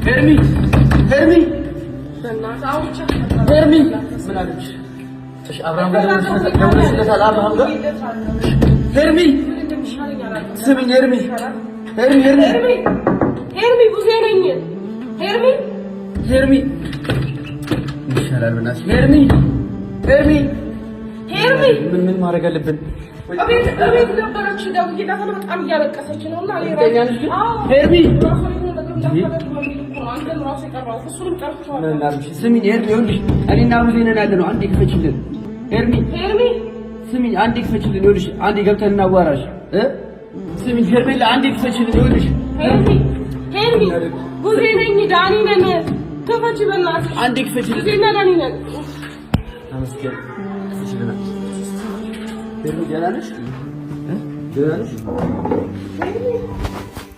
هرمي هرمي هرمي من عليك ايش ابراهام قال ابراهام قال هرمي سمين هرمي هرمي هرمي هرمي بوزينين هرمي هرمي ይሻላል በእናትሽ ሄርሚ ሄርሚ ሄርሚ ምን ማድረግ አለብን? አቤት ነበረች ደውዬላት በጣም እያለቀሰች ነውና ሄርሚ ስሚኝ ሄርሚ ይኸውልሽ እኔና ብዙ ነን ያለነው አንዴ ክፈችልን ሄርሚ ሄርሚ ስሚኝ አንዴ ክፈችልን ይኸውልሽ አንዴ ገብተን እናዋራሽ ስሚኝ ሄርሜላ አንዴ ክፈችልን ይኸውልሽ ሄርሚ ብዙ ነኝ ዳኒ ነን كفاش بالناس عندك فجر زينا لانينا مسكين فجرنا بيرو جلالش جلالش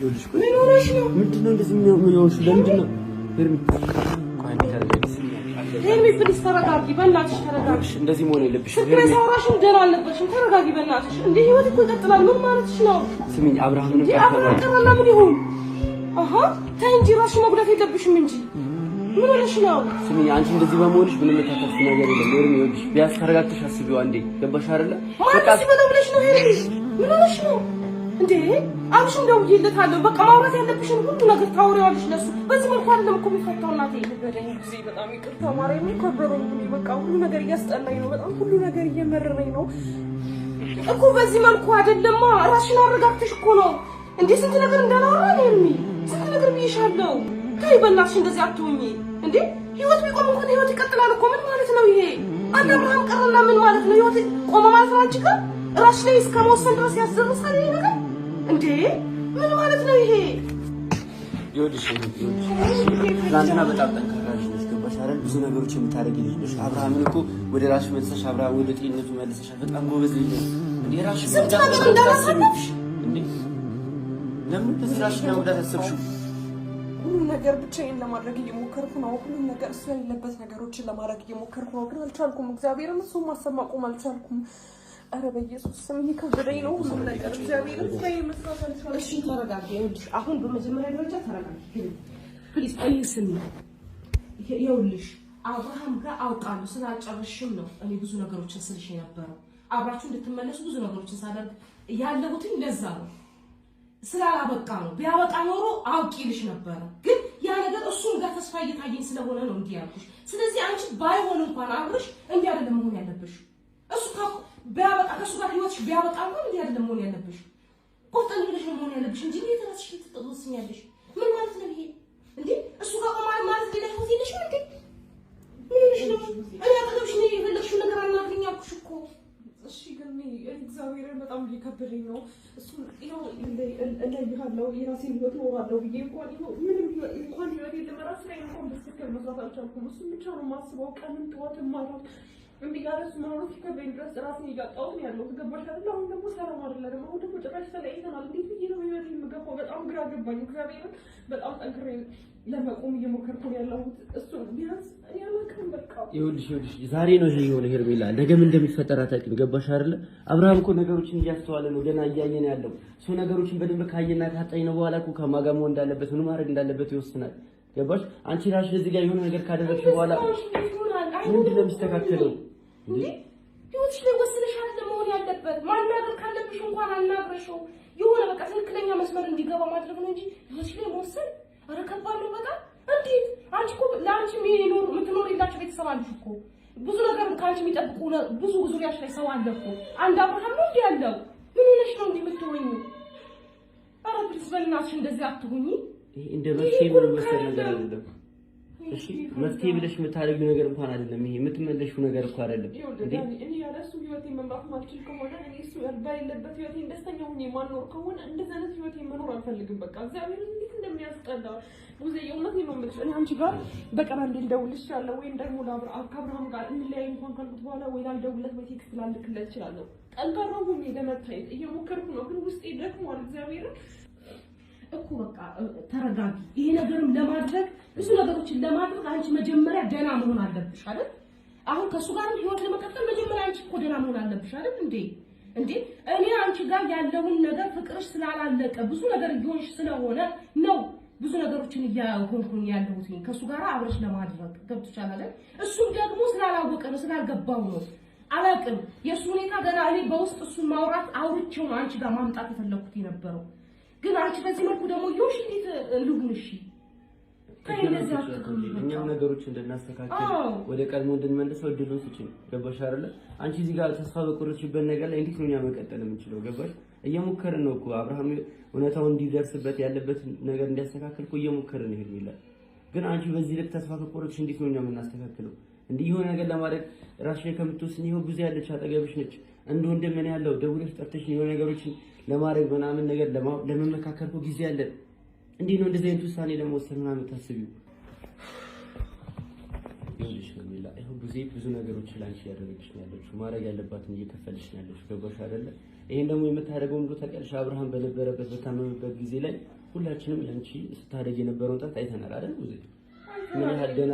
يولش من ولا شنو ምንድነው እንደዚህ የሚሆንሽ ለምንድነው ሄርሚ ቆይ ሄርሚ ፕሊስ ተረጋጊ በእናትሽ ተረጋጊ እንደዚህ መሆን የለብሽም ሄርሚ ሰውራሽን ደህና አልነበርሽም ተረጋጊ በእናትሽ እንዴ ህይወት እኮ ይቀጥላል ምን ማለትሽ ነው ስሚኝ አብርሃምን ቀርተናል ምን ይሁን አሃ ተንጂ ራስሽ መጉዳት የለብሽም እንጂ ምን ሆነሽ ነው? ስሚኝ አንቺ እንደዚህ በመሆንሽ ምንም የምታከፍ ነገር የለም። ሄርሚ ይኸውልሽ ቢያንስ ተረጋግተሽ አስቢው አንዴ ገባሽ አይደለ? በቃ ሲበለብለሽ ነው ሄርሚ ምን ሆነሽ ነው እንዴ? አብሽ እንደውዬለታለሁ በቃ ማውራት ያለብሽን ሁሉ ነገር ታወሪዋለሽ ለሱ። በዚህ መልኩ አይደለም እኮ የሚፈታው እናቴ። በደኝ ጊዜ በጣም ይቅርታ ማርያም ከበረኝ በቃ ሁሉ ነገር እያስጠላኝ ነው። በጣም ሁሉ ነገር እየመረረኝ ነው እኮ በዚህ መልኩ አይደለማ። ራስሽን አረጋግተሽ እኮ ነው እንዴ ስንት ነገር እንዳላወራ ሄርሚ ስንት ነገር ብዬሻለሁ። ታይ በእናትሽ እንደዚህ አትሁኚ እንዴ ህይወት ቢቆም እንኳን ህይወት ይቀጥላል እኮ ምን ማለት ነው ይሄ? አንድ አብርሃም ቀረና ምን ማለት ነው? ህይወት ቆመ ማለት ነው አንቺ ጋር ራስሽ ላይ እስከ መወሰን ድረስ ያስደርሳል ይሄ ነገር እንዴ ምን ማለት ነው ይሄ? ይኸውልሽ ትናንትና በጣም ጠንካራሽ ነሽ ገባሽ አይደል? ብዙ ነገሮች የምታደርጊ ልጅ ነሽ። አብርሃምን እኮ ወደ ራስሽ መልሰሽ አብርሃም ወደ ጤንነቱ መልሰሻል። በጣም ጎበዝ ልጅ ነሽ እንዴ ራስሽ ስንት ነገር እንዳላሰብሽ እንዴ ለምን ተስራሽ ነው ወደ ተሰብሽው ሁሉ ነገር ብቻዬን ለማድረግ እየሞከርኩ ነው። ሁሉ ነገር እሱ ያለበት ነገሮችን ለማድረግ እየሞከርኩ ነው፣ ግን አልቻልኩም። እግዚአብሔርን እሱ ማሰብ ማቆም አልቻልኩም። ኧረ በኢየሱስ ስም ይከብደኝ ነው ሁሉ ነገር እግዚአብሔርን ሳይ መስራት አልቻልኩም። እሺ ተረጋጊ። ይኸውልሽ አሁን በመጀመሪያ ደረጃ ተረጋጊ ፕሊዝ። እኔ ስሚ ይኸውልሽ አብርሃም ጋር አውቃለሁ ስላልጨረስሽም ነው እኔ ብዙ ነገሮችን ስልሽ የነበረው አብራችሁ እንድትመለሱ ብዙ ነገሮችን ሳደርግ ያለሁትኝ ለዛ ነው ስላላበቃ ነው። ቢያበቃ ኖሮ አውቂልሽ ነበር፣ ግን ያ ነገር እሱን ጋር ተስፋ እየታየኝ ስለሆነ ነው እንዲህ ያልኩሽ። ስለዚህ አንቺ ባይሆን እንኳን አብርሽ እንዲህ አይደለም መሆን ያለብሽ። እሱ ቢያበቃ ከእሱ ጋር ህይወትሽ ቢያበቃ እንኳን እንዲህ አይደለም መሆን ያለብሽ። ቆፍጠን ብለሽ ነው መሆን ያለብሽ እንጂ እንዴት ራስሽ ልትወስኛለሽ? ምን ማለት ነው ይሄ እንዴ? እሱ ጋር ቆማል ማለት ሌላ ህይወት የለሽም እንዴ? ምን ሆነሽ ነው? እኔ አጠገብሽ ነው የፈለግሽው ነገር አናግሪኝ አልኩሽ እኮ። እሺ ግን እግዚአብሔርን በጣም እየከበደኝ ነው። እሱ ያው እለይሃለሁ የራሴን ህይወት እኖራለሁ ብዬ እንኳን ምንም እንኳን ህይወት የለመራት ስራ እንኳን በትክክል መስራት አልቻልኩም። እሱን ብቻ ነው የማስበው ቀንም ጠዋትም ማታ እንዲህ ጋር እሱ መኖር ሲከብደኝ ድረስ ራሴን እያጣሁት ነው ያለሁት። ገባሽ አይደል? አሁን ደግሞ ሰላም አይደለም። አሁን ደግሞ ጭራሽ ተለያይተናል። እንዴት ብዬ ነው ህይወት የምገፋው? በጣም ግራ ገባኝ። እግዚአብሔርን በጣም ጠንክሬ ለመቆም እየሞከርኩ ነው ያለሁት። እሱ ቢያንስ እኔ አላውቅም በቃ ይኸውልሽ ዛሬ ነው ይሄ የሆነ ሄርሜላ፣ ነገ ምን እንደሚፈጠር አታውቂም። ገባሽ አይደለ? አብርሃም እኮ ነገሮችን እያስተዋለ ነው፣ ገና እያየ ነው ያለው። ሰው ነገሮችን በደንብ ካየና ካጣኝ ነው በኋላ እኮ ከማን ጋር መሆን እንዳለበት ምን ማድረግ እንዳለበት ይወስናል። ገባሽ? አንቺ ራስሽ እዚህ ጋር የሆነ ነገር ካደረግሽ በኋላ ምንድን ነው የሚስተካከለው? እንዴ ህይወትሽ ላይ ወስነሽ አይደለም መሆን ያለበት። ማናገር ካለብሽ እንኳን አናግረሽው የሆነ በቃ ትክክለኛ መስመር እንዲገባ ማድረግ ነው እንጂ ህይወትሽ ላይ መወሰን ኧረ ከባድ ነው በጣም። እንዴት አንቺ እኮ ለአንቺ የምትኖሪላችሁ ቤተሰብ አለሽ እኮ ብዙ ነገር ከአንቺ የሚጠብቁ ብዙ ዙሪያሽ ላይ ሰው አለ እኮ። አንድ አብርሃም ነው እንዲህ ያለው። ምን ሆነሽ ነው እንዲህ የምትሆኚ? ኧረ ፕሊዝ በእናትሽ እንደዚህ አትሁኚ። ይሄ እንደ መፍትሄ ምንም መሰል ነገር አይደለም። እሺ መፍትሄ ብለሽ የምታደርጊው ነገር እንኳን አይደለም። ይሄ የምትመለሺው ነገር እኮ አይደለም እንዴ? እኔ ያለሱ ህይወቴን መምራት ማልችል ከሆነ እኔ እሱ ባይለበት ህይወቴን ደስተኛ ሆኜ ማኖር ከሆነ እንደዚህ አይነት ህይወቴን መኖር አልፈልግም። በቃ እግዚአብሔር እንዴት እንደሚያስጠላ ብዙ የእውነቴን ነው የምልሽ። እኔ አንቺ ጋር በቀን አንዴ ልደውልልሻለሁ ወይም ደግሞ ከአብርሃም ጋር እንለያይ እንኳን ካልኩት በኋላ ወይ ላልደውልለት ወይ ቴክስት ላልክለት እችላለሁ። ጠንካራ ሆኜ ለመታየት እየሞከርኩ ነው፣ ግን ውስጤ ደክሟል። እግዚአብሔርን እኮ በቃ ተረጋጊ። ይሄ ነገርም ለማድረግ ብዙ ነገሮችን ለማድረግ አንቺ መጀመሪያ ደህና መሆን አለብሽ አይደል? አሁን ከሱ ጋር ህይወት ለመቀጠል መጀመሪያ አንቺ እኮ ደህና መሆን አለብሽ አይደል? እንዴ እኔ አንቺ ጋር ያለውን ነገር ፍቅርሽ ስላላለቀ ብዙ ነገር እየሆንሽ ስለሆነ ነው ብዙ ነገሮችን እያሆንኩኝ ያለሁት ከሱ ጋር አብረሽ ለማድረግ ገብቶሻል አይደል? እሱም ደግሞ ስላላወቀ ነው ስላልገባው ነው አላውቅም። የሱ ሁኔታ ገና እኔ በውስጥ እሱን ማውራት አውርቼው ነው አንቺ ጋር ማምጣት የፈለኩት የነበረው። ግን አንቺ በዚህ መልኩ ደግሞ ይሁን እንዴት ልሁን? እሺ እኛም ነገሮች እንድናስተካክል ወደ ቀድሞ እንድንመልሰው እድሉን ስጪኝ። ገባሽ አይደለ? አንቺ እዚህ ጋር ተስፋ በቆረጥሽበት ነገር ላይ እንዴት ነው እኛ መቀጠል የምንችለው? ገባሽ? እየሞከርን ነው እኮ አብርሃም እውነታውን እንዲደርስበት ያለበት ነገር እንዲያስተካክል እኮ እየሞከርን ነው ይላል። ግን አንቺ በዚህ ልክ ተስፋ ከቆረጥሽ እንዴት ነው እኛ የምናስተካክለው? እንዲህ የሆነ ነገር ለማድረግ ራስሽ ከምትወስኝ ይኸው ብዙ ያለች አጠገብሽ ነች። እንደ ወንድም ያለው ደውለሽ ጠርተሽ የሆነ ነገሮችን ለማድረግ ምናምን ነገር ለመመካከር እኮ ጊዜ አለን። እንዴት ነው እንደዚህ አይነት ውሳኔ ለመወሰን ምናምን የምታስቢው? ይኸውልሽ ሄርሜላ ይኸው ብዙ ነገሮች ላንቺ ያደረግሽ ነው ያለችው። ማድረግ ያለባትን እየከፈልሽ ነው ያለችው። ገባሽ አይደለ? ይሄን ደግሞ የምታደርገው ምንድነው ታውቂያለሽ? አብርሃም በነበረበት በታመመበት ጊዜ ላይ ሁላችንም ያንቺ ስታደርግ የነበረውን ጥረት አይተናል አይደል? ምን ያህል ደህና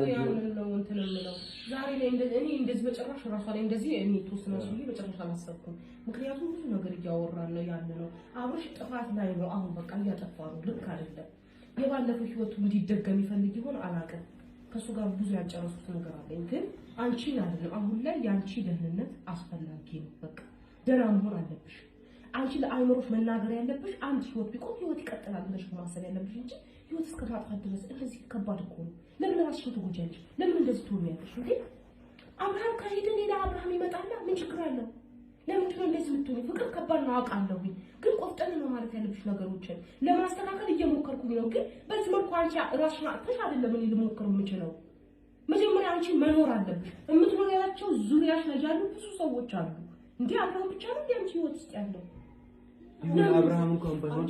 ነው እንትን የምለው ዛሬ ላይ እኔ እንደዚህ በጭራሽ ራሷ ላይ እንደዚህ ተወስነ ሲል በጭራሽ አላሰብኩም። ምክንያቱም ብዙ ነገር እያወራን ነው ያለ ነው። አብርሽ ጥፋት ላይ ነው አሁን በቃ እያጠፋ ነው። ልክ አይደለም። የባለፈው ህይወቱ እንዲደገም ይፈልግ ይሆን አላውቅም። ከሱ ጋር ብዙ ያጨረሱት ነገር አለኝ። ግን አንቺን አይደለም አሁን ላይ ያንቺ ደህንነት አስፈላጊ ነው። በቃ ደህና መሆን አለብሽ። አንቺ ለአይምሮሽ መናገር ያለብሽ አንድ ህይወት ቢቆም ህይወት ይቀጥላል ብለሽ ማሰብ ያለብሽ እንጂ ህይወት እስከ ማጥፋት ድረስ እንደዚህ ከባድ እኮ ነው። ለምን ራስሽን ትጎጃለሽ? ለምን እንደዚህ ትሆኛለሽ? እንዴ አብርሃም ከሄደ ሌላ አብርሃም ይመጣና ምን ችግር አለው? ለምን ነው እንደዚህ የምትሆኚው? ፍቅር ከባድ ነው አውቃለሁ። ግን ቆፍጠን ነው ማለት ያለብሽ ነገሮችን ለማስተካከል እየሞከርኩኝ ነው። ግን በዚህ መልኩ አንቺ ራስሽን አጥተሽ አይደለም እኔ ልሞክር የምችለው። መጀመሪያ አንቺ መኖር አለብሽ። የምትኖሪያቸው ዙሪያሽ ላይ ያሉ ብዙ ሰዎች አሉ። እንዴ አብርሃም ብቻ ነው ያንቺ ህይወት ውስጥ ያለው? ይሁን አብርሃም እንኳን ባይሆን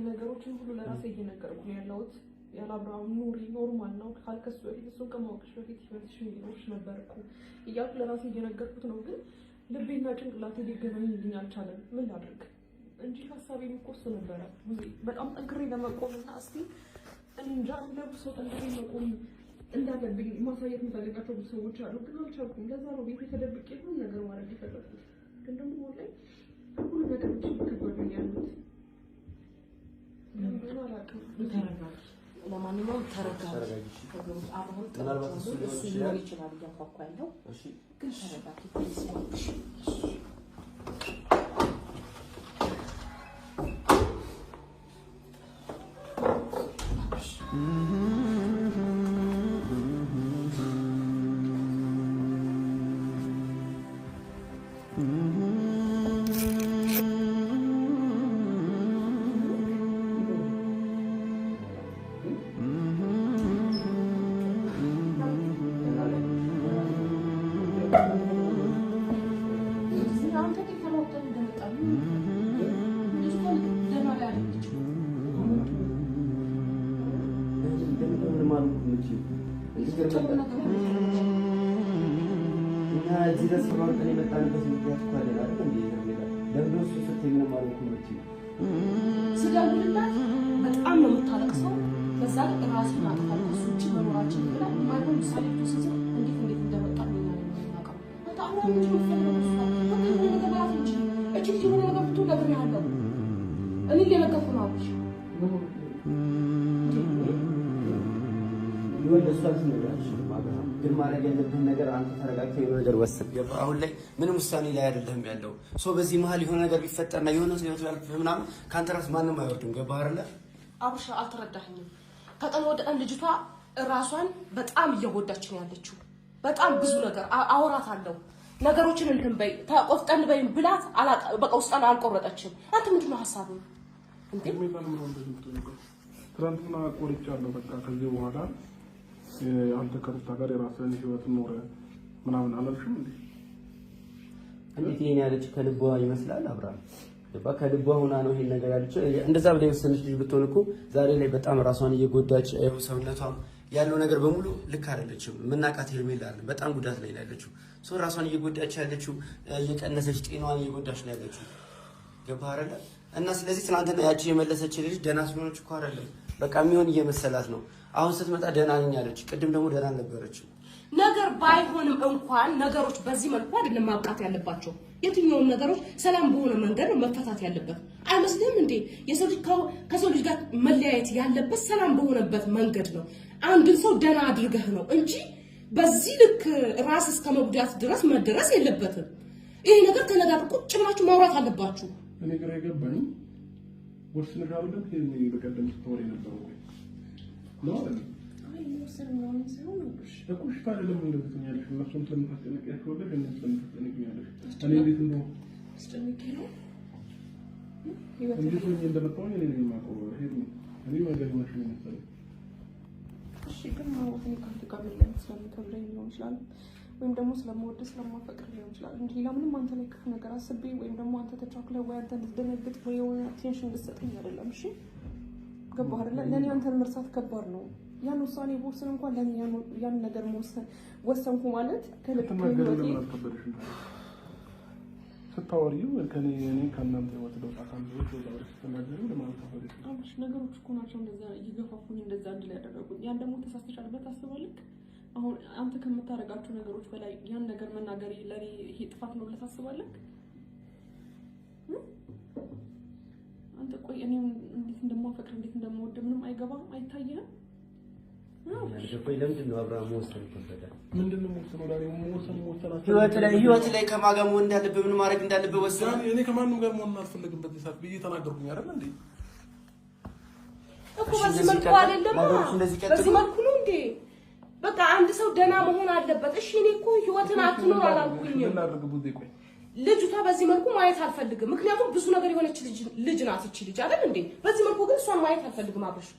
ነገሮችን ሁሉ ለራሴ እየነገርኩ ነው ያለሁት። ያለ አብርሃም ኑሪ ኖርማል ነው ካልከሱ በፊት እሱን ከማወቅሽ በፊት ህይወትሽን ይኖርሽ ነበር እኮ እያልኩ ለራሴ እየነገርኩት ነው። ግን ልቤና ጭንቅላቴ ሊገናኝልኝ አልቻለም። ምን ላድርግ እንጂ ሀሳቤ እኮ እሱ ነበረ። በጣም ጠንክሬ ለመቆምና እስቲ እኔ እንጃ ለብዙ ሰው ጠንክሬ መቆም እንዳለብኝ ማሳየት የምፈልጋቸው ብዙ ሰዎች አሉ። ግን አልቻልኩም። ለዛ ነው ቤት ተደብቄ ሁሉ ነገር ማድረግ የፈለኩት። ግን ደግሞ ላይ ሁሉ ነገሮች ይከበዱኝ ያሉት ለማንኛውም ተረጋጊ። ምናልባት እሱ ሊሆን ይችላል እያንኳኳ ያለው ግን ተረጋጊ። በጣም ነው የምታለቅሰው። በዛ ራስን አጥፋት እሱች መኖራችን ብላ ማይሆን ምሳሌ ተሰዘ እንዴት እንደመጣ ነው የሚያውቀው። በጣም ነው ግን ማድረግ ያለብን ነገር አንተ ተረጋግተህ የሆነ ነገር ወስን። አሁን ላይ ምንም ውሳኔ ላይ አይደለም ያለው ሰው። በዚህ መሀል የሆነ ነገር ቢፈጠርና የሆነ ሰው ይወጣል ምናምን ካንተ ራስ ማንም አይወርድም። ገባህ አይደለ? አብሻ አልተረዳኸኝም። ከቀን ወደ ቀን ልጅቷ ራሷን በጣም እየጎዳች ነው ያለችው። በጣም ብዙ ነገር አወራታለሁ። ነገሮችን እንትን በይ ተቆፍጠን በይ ብላት በቃ ውስጣን አልቆረጠችም። አንተ ምንድነው ሐሳብህ? እንዴ ትናንትና ቆርጫለሁ። በቃ ከዚህ በኋላ አንተ ከሩታ ጋር የራስህን ህይወት ኖረ ምናምን አላልሽም እንዴ? እንዴት ይሄን ያለች ከልቧ ይመስላል አብርሃም። ከልቧ ሆና ነው ይሄን ነገር ያለች። እንደዛ ብላ የወሰነች ልጅ ብትሆን እኮ ዛሬ ላይ በጣም ራሷን እየጎዳች ሰውነቷም ያለው ነገር በሙሉ ልክ አይደለችም። ምናቃት ሄርሜላ አይደለም በጣም ጉዳት ላይ ያለችው ሰው ራሷን እየጎዳች ያለችው እየቀነሰች ጤናዋን እየጎዳች ነው ያለችው። ገባህ አይደለ? እና ስለዚህ ትናንትና ያቺ የመለሰች ልጅ ደህና ስለሆነች እኮ አይደለም በቃ የሚሆን እየመሰላት ነው። አሁን ስትመጣ ደህና ነኝ አለች። ቅድም ደግሞ ደህና ነበረች። ነገር ባይሆንም እንኳን ነገሮች በዚህ መልኩ አይደለም ማብቃት ያለባቸው። የትኛውን ነገሮች ሰላም በሆነ መንገድ ነው መፈታት ያለበት አይመስልም እንዴ? የሰው ልጅ ከሰው ልጅ ጋር መለያየት ያለበት ሰላም በሆነበት መንገድ ነው። አንድን ሰው ደና አድርገህ ነው እንጂ በዚህ ልክ ራስ እስከ መጉዳት ድረስ መድረስ የለበትም። ይሄ ነገር ተነጋግረን ቁጭ ብላችሁ ማውራት አለባችሁ። እኔ ግራ የገባኝ ወስነሽ አይደለም ከዚህ በቀደም ስትወሪ ነበር ወይ ነው አይ ወስነ ነው ሰው ነው እኮሽ ታዲያ ለምን እንደዚህ ትኛለሽ? እነሱም ስለምታስጨንቂያቸው ወለሽ እነሱም ስለምታስጨንቂያለሽ እኔ እንዴት ነው አስጨንቄ ነው እንዴት ነው እንደመጣሁ እኔ ነኝ የማውቀው። ሄድ ነው እኔ ወገን ማሽ ነው መሰለኝ። እሺ ግን ማለት ነው ካንተ ጋር ምን ስለምከብለኝ ሊሆን ይችላል ወይም ደግሞ ስለምወድ ስለማፈቅር ሊሆን ይችላል እንጂ ሌላ ምንም አንተ ላይ ክፉ ነገር አስቤ ወይም ደግሞ አንተ ተቻክለ ወይ አንተ እንድትደነግጥ ወይ የሆነ አቴንሽን እንድትሰጠኝ አይደለም። እሺ ገባህ አይደለ? ለኔ አንተን መርሳት ከባድ ነው። ያን ውሳኔ ወስን እንኳን ለኔ ያን ነገር ወሰንኩ ማለት ከልክ ህይወቴ ስታወሪው ከኔ እኔ ከእናንተ ህይወት ለውጣታን ነው ተናገሩ ለማለት ተፈልኩ። አሁን ነገሮች እኮ ናቸው እንደዛ ይገፋፉኝ እንደዛ እንድ ላይ ያደረጉኝ። ያን ደግሞ ተሳስተሻልበት አስባለክ። አሁን አንተ ከምታረጋቸው ነገሮች በላይ ያን ነገር መናገር ለኔ ይሄ ጥፋት ነው ብለህ ታስባለክ? አንተ ቆይ እኔ እንዴት እንደማፈቅር እንዴት እንደምወድ ምንም አይገባም አይታየህም? ቆይ ለምንድን ነው አብርሃም መወሰን ከበደ? ምንድነው መወሰን ወዳኔ መወሰናቸው ህይወት ላይ ከማን ጋር መሆን እንዳለብህ ምን ማድረግ እንዳለብህ ወሰን። እኔ ከማንም ጋር መሆን አልፈልግም በዚህ ሰዓት ብዬ ተናገርኩኝ አይደል እንዴ? እኮ በዚህ መልኩ አይደለም በዚህ መልኩ ነው እንዴ? በቃ አንድ ሰው ደና መሆን አለበት። እሺ እኔ እኮ ህይወትን አትኖር አላልኩኝም። ምን ላድርግ ቡዜ? ቆይ ልጅቷ በዚህ መልኩ ማየት አልፈልግም። ምክንያቱም ብዙ ነገር የሆነች ልጅ ናት እቺ ልጅ አይደል እንዴ? በዚህ መልኩ ግን እሷን ማየት አልፈልግም። አብርሽ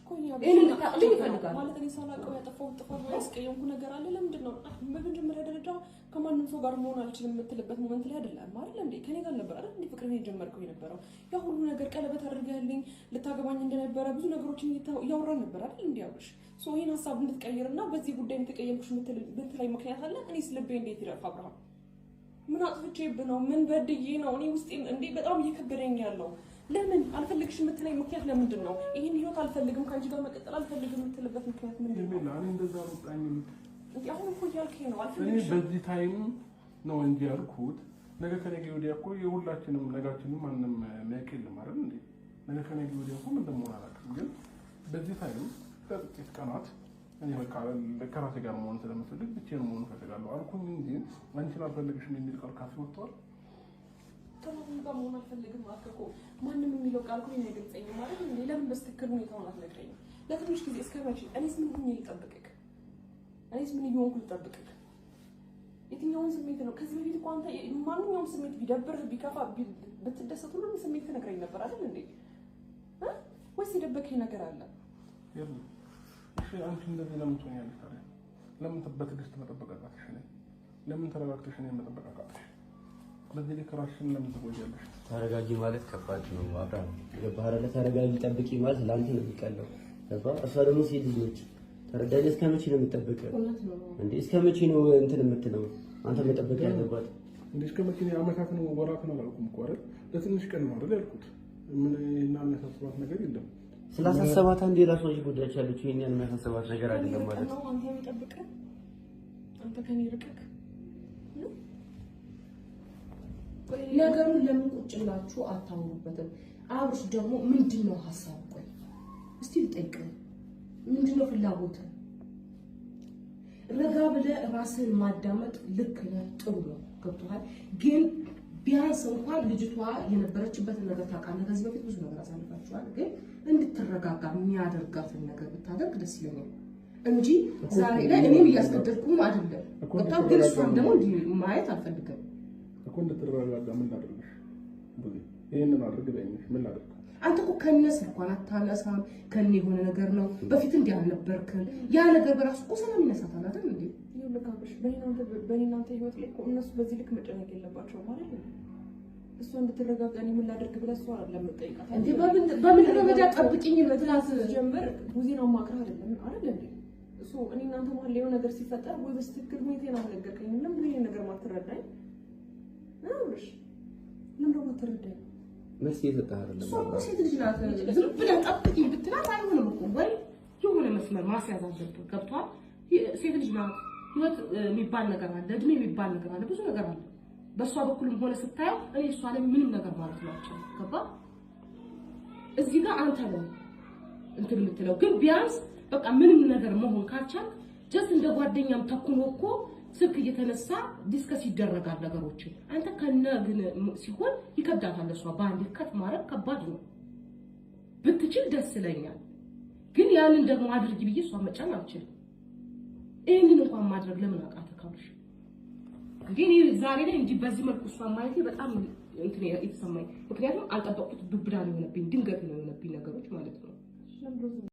ይሄንን ልታቅልኝ ይፈልጋል ማለት እኔ ሳላውቀው ያጠፋሁት ጥፋት ወይ ያስቀየምኩ ነገር አለ። ለምንድን ነው በመጀመሪያ ደረጃ ከማንም ሰው ጋር መሆን አልችልም የምትልበት ሞመንት ላይ አይደለም አይደል እንዴ? ከኔ ጋር ነበር አይደል እንዴ ፍቅርን የጀመርከው የነበረው? ያ ሁሉ ነገር ቀለበት አድርገህልኝ ልታገባኝ እንደነበረ ብዙ ነገሮችን እያወራን ነበር አይደል እንዴ? አብርሽ ሶ ይሄን ሐሳብ እንድትቀይርና በዚህ ጉዳይ እንድትቀየምኩሽ ምትላይ ምክንያት አለ። እኔስ ልቤ እንዴት ይረፍ? አብርሃም ምን አጥፍቼብህ ነው? ምን በድዬ ነው? እኔ ውስጤ እንዴ በጣም እየከበደኝ ያለው ለምን አልፈልግሽ የምትለኝ ምክንያት ለምንድን ነው? ይሄን ህይወት አልፈልግም ከአንቺ ጋር መቀጠል አልፈልግም የምትልበት ምክንያት ምንድን ነው? እኔ እንደዛ ወጣኝ እንዴ አሁን እኮ እያልከኝ ነው እኔ አልፈልግሽ በዚህ ታይም ነው እንጂ ያልኩት። ነገ ከነገ ወዲያ እኮ የሁላችንም ነጋችንም ማንም ማያውቅ የለም አይደል እንዴ? ነገ ከነገ ወዲያ እኮ ምን እንደምሆን አላውቅም። ግን በዚህ ታይም ጥቂት ቀናት እኔ በቃ ከራሴ ጋር መሆን ስለምፈልግ ብቻዬን መሆን እፈልጋለሁ አልኩኝ እንጂ አንቺን አልፈልግሽም የሚል ቃል ካፌ ወጥቷል። ከማንም ጋር መሆን አልፈልግም አልክ እኮ። ማንም የሚለው ቃል እኮ እኔ አይገልጸኝም ማለት እንዴ? ለምን በስትክክል ሁኔታውን አትነግረኝም? ለትንሽ ጊዜ እስከ መቼ? እኔስ ምን ሆኜ ልጠብቅህ? እኔስ ምን እየሆንኩ ልጠብቅህ? የትኛውን ስሜት ነው? ከዚህ በፊት እኮ አንተ ማንኛውም ስሜት ቢደብርህ ቢከፋ ብትደሰት ሁሉም ስሜት ትነግረኝ ነበር አይደል እንዴ? ወይስ የደበቀኝ ነገር አለ? እሺ አንቺ እንደዚህ ለምን ትሆኛለሽ ታዲያ? ለምን በትዕግስት መጠበቅ አቃተሽ? ለምን ተረጋግተሽ እኔን መጠበቅ አቃተሽ? በዚህ ልክ ራስሽን ለምን ትጎጃለሽ? ተረጋጊ ማለት ከባድ ነው አብርሃም። ገባህ አይደለ? ተረጋጊ ጠብቂ ማለት ለአንተ ነው የሚቀለው። ገባህ? እሷ ደግሞ ሴት ልጅ ነች። ተረዳኝ። እስከ መቼ ነው የምትጠብቀው እንዴ? እስከ መቼ ነው እንትን የምትለው? አንተ መጠበቅ ያለባት እንዴ? እስከ መቼ ነው? ዓመታት ነው ወራት ነው አላልኩም እኮ አይደል? ለትንሽ ቀን ነው አይደል ያልኩት? ምን እና የሚያሳስባት ነገር የለም። ስላሳሰባት አንዴ ራሷ ልጅ ጉዳዮች አለች። ይሄን ያን የሚያሳስባት ነገር አይደለም ማለት ነው። አንተ የሚጠብቅህ አንተ ከኔ ርቀህ ነገሩን ለምን ቁጭ ብላችሁ አታውሩበትም? አብርሽ ደግሞ ምንድነው ሐሳብ? ቆይ እስቲ ልጠይቅህ፣ ምንድነው ፍላጎትህ? ረጋ ብለህ ራስህን ማዳመጥ ልክ ነህ፣ ጥሩ ነው፣ ገብቶሃል። ግን ቢያንስ እንኳን ልጅቷ የነበረችበትን ነገር ታውቃለህ። ከዚህ በፊት ብዙ ነገር አሳልፋችኋል። ግን እንድትረጋጋ የሚያደርጋትን ነገር ብታደርግ ደስ ይለኛል እንጂ ዛሬ ላይ እኔም እያስገደድኩም አይደለም። ገብቶሃል። ግን እሷም ደግሞ እንዲህ ማየት አልፈልግም እኮ። እንድትረጋጋ ምን ላድርግሽ? ይሄንን አድርግ በይኝሽ ምን ላድርግ? አንተ እኮ ከነ ስልኳን አታነሳም። ከነ የሆነ ነገር ነው። በፊት እንዲህ አልነበርክም። ያ ነገር በራሱ እኮ ሰላም ይነሳታል አይደል እንዴ? ይልካብሽ በእናንተ ህይወት ላይ እኮ እነሱ በዚህ ልክ መጨነቅ የለባቸውም ማለት ነው። እሷ እንድትረጋጋ እኔ ምን ላድርግ ብለህ እሷ አይደለም የምትጠይቃት እንዴ? በምን ደረጃ ጠብቂኝ ብትላት ጀምር ጉዜና ማቅረብ አይደለም አይደል እንዴ? እሱ እኔ እናንተ መሀል የሆነ ነገር ሲፈጠር ወይ በስትክክል ሁኔታን አልነገርከኝም። ለምን ይሄን ነገር ማትረዳኝ? አብርሽ ለምን ነው ማትረዳኝ? መልስ እየሰጠህ አይደለም። እሷ እኮ ሴት ልጅ ናት። ዝም ብለህ ጠብቂኝ ብትላት አይሆንም እኮ። ወይ የሆነ መስመር ማስያዝ አለብህ። ገብቶሃል? ሴት ልጅ ናት። ህይወት የሚባል ነገር አለ፣ እድሜ የሚባል ነገር አለ፣ ብዙ ነገር አለ። በሷ በኩልም ሆነ ስታየው እኔ እሷ ላይ ምንም ነገር ማለት ነው ገባ እዚህ ጋር አንተ ነው እንትን የምትለው ግን ቢያንስ በቃ ምንም ነገር መሆን ካልቻል ጀስት እንደ ጓደኛም ተኩኖ እኮ ስልክ እየተነሳ ዲስከስ ይደረጋል ነገሮች አንተ ከነ ግን ሲሆን ይከብዳታል እሷ ባንድ ከት ማረግ ከባድ ነው ብትችል ደስ ይለኛል ግን ያንን ደግሞ አድርጊ ብዬ እሷ መጫን አልችልም ይሄንን እንኳን ማድረግ ለምን አቃተካልሽ ግን ዛሬ ላይ እንጂ በዚህ መልኩ እሷ ማየቴ በጣም እንትን የተሰማኝ ምክንያቱም አልጠበቅኩት ዱብዳ ነው የሆነብኝ ድንገት ነው የሆነብኝ ነገሮች ማለት ነው